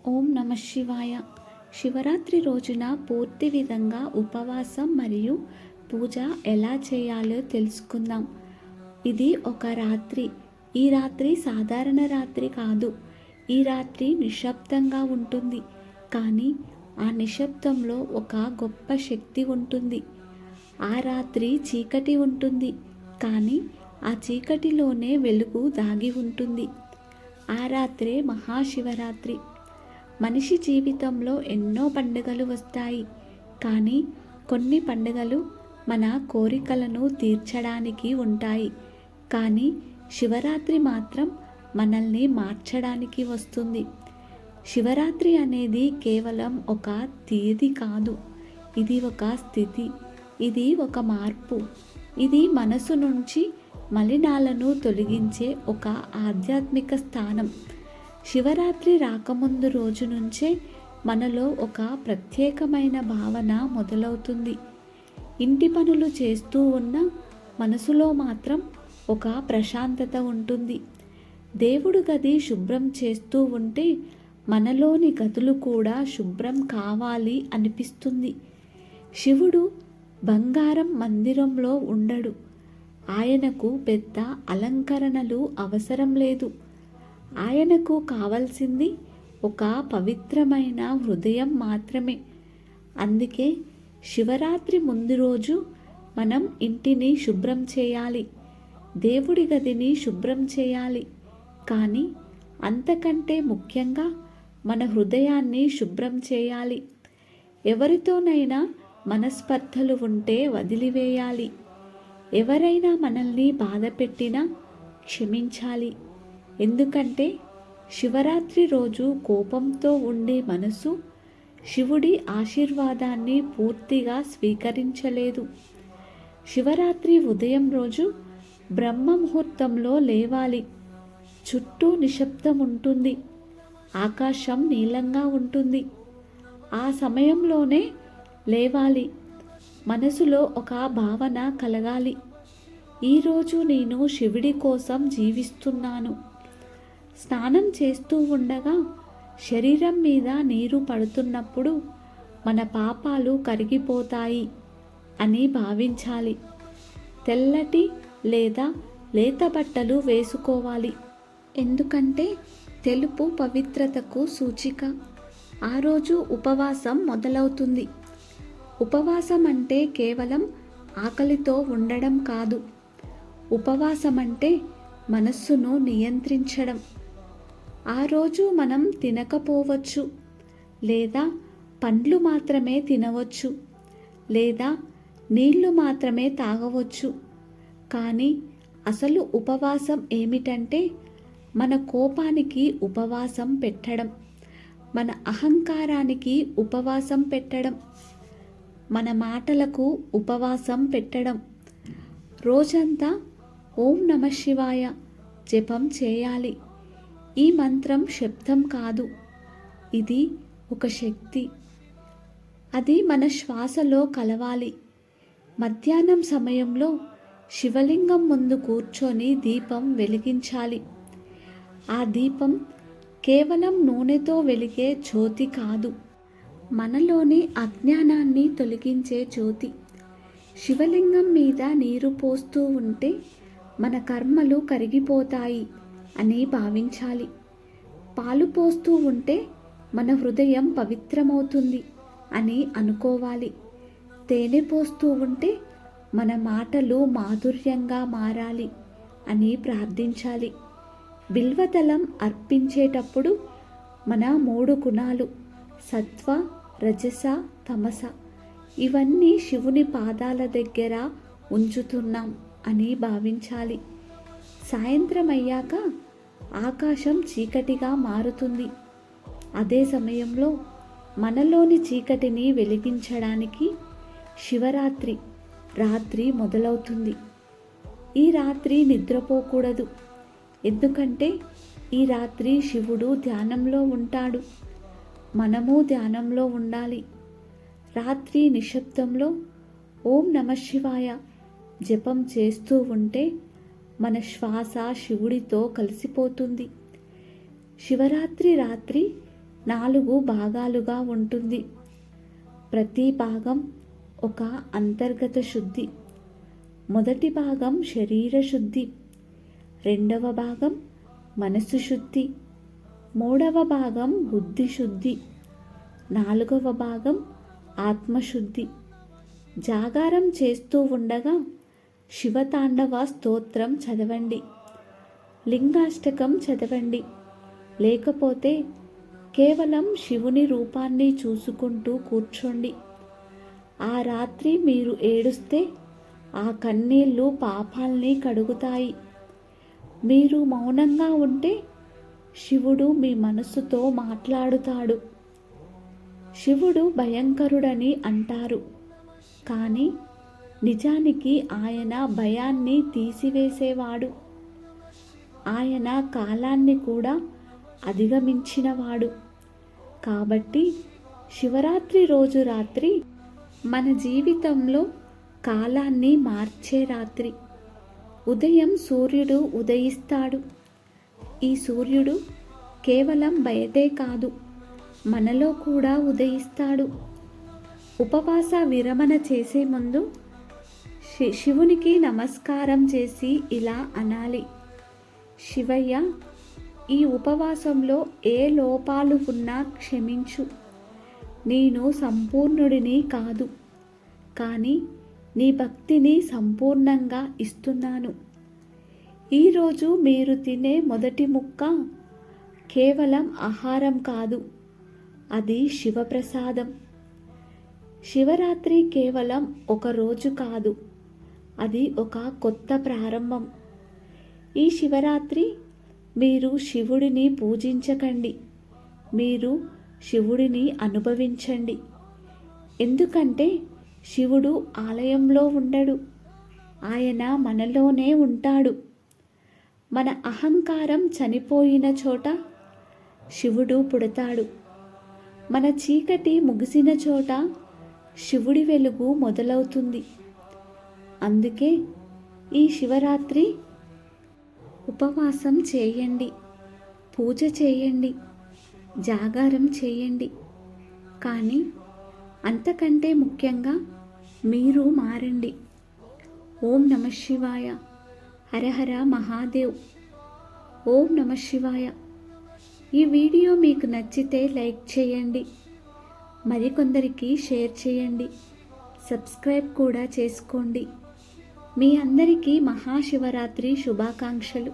ఓం నమ శివాయ. శివరాత్రి రోజున పూర్తి విధంగా ఉపవాసం మరియు పూజ ఎలా చేయాలో తెలుసుకుందాం. ఇది ఒక రాత్రి. ఈ రాత్రి సాధారణ రాత్రి కాదు. ఈ రాత్రి నిశ్శబ్దంగా ఉంటుంది. కానీ ఆ నిశ్శబ్దంలో ఒక గొప్ప శక్తి ఉంటుంది. ఆ రాత్రి చీకటి ఉంటుంది. కానీ ఆ చీకటిలోనే వెలుగు దాగి ఉంటుంది. ఆ రాత్రే మహాశివరాత్రి. మనిషి జీవితంలో ఎన్నో పండుగలు వస్తాయి. కానీ కొన్ని పండుగలు మన కోరికలను తీర్చడానికి ఉంటాయి. కానీ శివరాత్రి మాత్రం మనల్ని మార్చడానికి వస్తుంది. శివరాత్రి అనేది కేవలం ఒక తేదీ కాదు. ఇది ఒక స్థితి. ఇది ఒక మార్పు. ఇది మనసు నుంచి మలినాలను తొలగించే ఒక ఆధ్యాత్మిక స్థానం. శివరాత్రి రాకముందు రోజు నుంచే మనలో ఒక ప్రత్యేకమైన భావన మొదలవుతుంది. ఇంటి పనులు చేస్తూ ఉన్న మనసులో మాత్రం ఒక ప్రశాంతత ఉంటుంది. దేవుడు గది శుభ్రం చేస్తూ ఉంటే మనలోని గదులు కూడా శుభ్రం కావాలి అనిపిస్తుంది. శివుడు బంగారం మందిరంలో ఉండడు. ఆయనకు పెద్ద అలంకరణలు అవసరం లేదు. ఆయనకు కావలసింది ఒక పవిత్రమైన హృదయం మాత్రమే. అందుకే శివరాత్రి ముందు రోజు మనం ఇంటిని శుభ్రం చేయాలి. దేవుడి గదిని శుభ్రం చేయాలి. కానీ అంతకంటే ముఖ్యంగా మన హృదయాన్ని శుభ్రం చేయాలి. ఎవరితోనైనా మనస్పర్ధలు ఉంటే వదిలివేయాలి. ఎవరైనా మనల్ని బాధ పెట్టినా క్షమించాలి. ఎందుకంటే శివరాత్రి రోజు కోపంతో ఉండే మనసు శివుడి ఆశీర్వాదాన్ని పూర్తిగా స్వీకరించలేదు. శివరాత్రి ఉదయం రోజు బ్రహ్మ ముహూర్తంలో లేవాలి. చుట్టూ నిశ్శబ్దం ఉంటుంది. ఆకాశం నీలంగా ఉంటుంది. ఆ సమయంలోనే లేవాలి. మనసులో ఒక భావన కలగాలి. ఈరోజు నేను శివుడి కోసం జీవిస్తున్నాను. స్నానం చేస్తూ ఉండగా శరీరం మీద నీరు పడుతున్నప్పుడు మన పాపాలు కరిగిపోతాయి అని భావించాలి. తెల్లటి లేదా లేత బట్టలు వేసుకోవాలి. ఎందుకంటే తెలుపు పవిత్రతకు సూచిక. ఆ రోజు ఉపవాసం మొదలవుతుంది. ఉపవాసం అంటే కేవలం ఆకలితో ఉండడం కాదు. ఉపవాసం అంటే మనస్సును నియంత్రించడం. ఆ రోజు మనం తినకపోవచ్చు, లేదా పండ్లు మాత్రమే తినవచ్చు, లేదా నీళ్లు మాత్రమే తాగవచ్చు. కానీ అసలు ఉపవాసం ఏమిటంటే మన కోపానికి ఉపవాసం పెట్టడం, మన అహంకారానికి ఉపవాసం పెట్టడం, మన మాటలకు ఉపవాసం పెట్టడం. రోజంతా ఓం నమ శివాయ జపం చేయాలి. ఈ మంత్రం శబ్దం కాదు. ఇది ఒక శక్తి. అది మన శ్వాసలో కలవాలి. మధ్యాహ్నం సమయంలో శివలింగం ముందు కూర్చొని దీపం వెలిగించాలి. ఆ దీపం కేవలం నూనెతో వెలిగే జ్యోతి కాదు. మనలోని అజ్ఞానాన్ని తొలగించే జ్యోతి. శివలింగం మీద నీరు పోస్తూ ఉంటే మన కర్మలు కరిగిపోతాయి అని భావించాలి. పాలు పోస్తూ ఉంటే మన హృదయం పవిత్రమవుతుంది అని అనుకోవాలి. తేనె పోస్తూ ఉంటే మన మాటలు మాధుర్యంగా మారాలి అని ప్రార్థించాలి. బిల్వదళం అర్పించేటప్పుడు మన 3 గుణాలు సత్వ, రజస, తమస ఇవన్నీ శివుని పాదాల దగ్గర ఉంచుతున్నాం అని భావించాలి. సాయంత్రం అయ్యాక ఆకాశం చీకటిగా మారుతుంది. అదే సమయంలో మనలోని చీకటిని వెలిగించడానికి శివరాత్రి రాత్రి మొదలవుతుంది. ఈ రాత్రి నిద్రపోకూడదు. ఎందుకంటే ఈ రాత్రి శివుడు ధ్యానంలో ఉంటాడు. మనము ధ్యానంలో ఉండాలి. రాత్రి నిశ్శబ్దంలో ఓం నమ శివాయ జపం చేస్తూ ఉంటే మన శ్వాస శివుడితో కలిసిపోతుంది. శివరాత్రి రాత్రి 4 భాగాలుగా ఉంటుంది. ప్రతి భాగం ఒక అంతర్గత శుద్ధి. మొదటి భాగం శరీర శుద్ధి, రెండవ భాగం మనసు శుద్ధి, మూడవ భాగం బుద్ధి శుద్ధి, నాలుగవ భాగం ఆత్మశుద్ధి. జాగారం చేస్తూ ఉండగా శివతాండవ స్తోత్రం చదవండి, లింగాష్టకం చదవండి. లేకపోతే కేవలం శివుని రూపాన్ని చూసుకుంటూ కూర్చోండి. ఆ రాత్రి మీరు ఏడుస్తే ఆ కన్నీళ్ళు పాపాల్ని కడుగుతాయి. మీరు మౌనంగా ఉంటే శివుడు మీ మనస్సుతో మాట్లాడుతాడు. శివుడు భయంకరుడని అంటారు, కానీ నిజానికి ఆయన భయాన్ని తీసివేసేవాడు. ఆయన కాలాన్ని కూడా అధిగమించినవాడు. కాబట్టి శివరాత్రి రోజు రాత్రి మన జీవితంలో కాలాన్ని మార్చే రాత్రి. ఉదయం సూర్యుడు ఉదయిస్తాడు. ఈ సూర్యుడు కేవలం బయటే కాదు, మనలో కూడా ఉదయిస్తాడు. ఉపవాస విరమణ చేసే ముందు శివునికి నమస్కారం చేసి ఇలా అనాలి: శివయ్య, ఈ ఉపవాసంలో ఏ లోపాలు ఉన్నా క్షమించు. నేను సంపూర్ణుడిని కాదు, కానీ నీ భక్తిని సంపూర్ణంగా ఇస్తున్నాను. ఈరోజు మీరు తినే మొదటి ముక్క కేవలం ఆహారం కాదు, అది శివప్రసాదం. శివరాత్రి కేవలం ఒక రోజు కాదు, అది ఒక కొత్త ప్రారంభం. ఈ శివరాత్రి మీరు శివుడిని పూజించకండి, మీరు శివుడిని అనుభవించండి. ఎందుకంటే శివుడు ఆలయంలో ఉండడు, ఆయన మనలోనే ఉంటాడు. మన అహంకారం చనిపోయిన చోట శివుడు పుడతాడు. మన చీకటి ముగిసిన చోట శివుడి వెలుగు మొదలవుతుంది. అందుకే ఈ శివరాత్రి ఉపవాసం చేయండి, పూజ చేయండి, జాగారం చేయండి. కానీ అంతకంటే ముఖ్యంగా మీరు మారండి. ఓం నమః శివాయ. హర హర మహాదేవ్. ఓం నమః శివాయ. ఈ వీడియో మీకు నచ్చితే లైక్ చేయండి, మరికొందరికి షేర్ చేయండి, సబ్స్క్రైబ్ కూడా చేసుకోండి. మీ అందరికీ మహాశివరాత్రి శుభాకాంక్షలు.